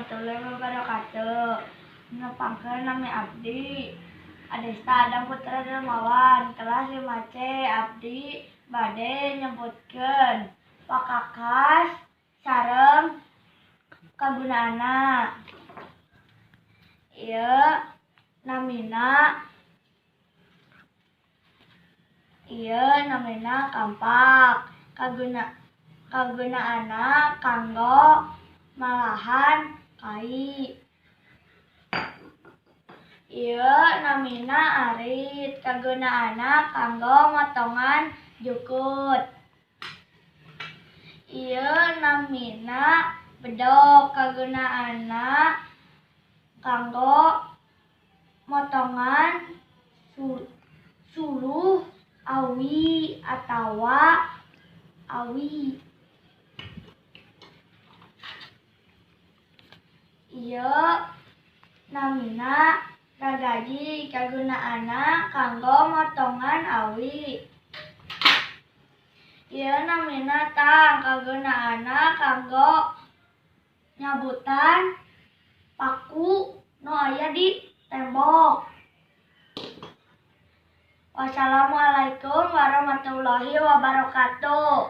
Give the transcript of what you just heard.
warahmatullahi wabarakatuh. Nepangkeun nami abdi Adesta Adam Putra Dermawan, kelas 5C. Abdi bade nyebutkeun pakakas sareng kagunaanna. Ieu namina kampak. Kagunaanna kanggo malahan kai. Ieu namina arit. Kagunaanna kanggo motongan jukut. Ieu namina bedog. Kagunaanna kanggo motongan suluh awi atawa awi. Ieu namina gagaji. Kagunaanna kanggo motongan awi. Ieu namina tang. Kagunaanna kanggo nyabutan paku nu aya di tembok. Wassalamualaikum warahmatullahi wabarakatuh.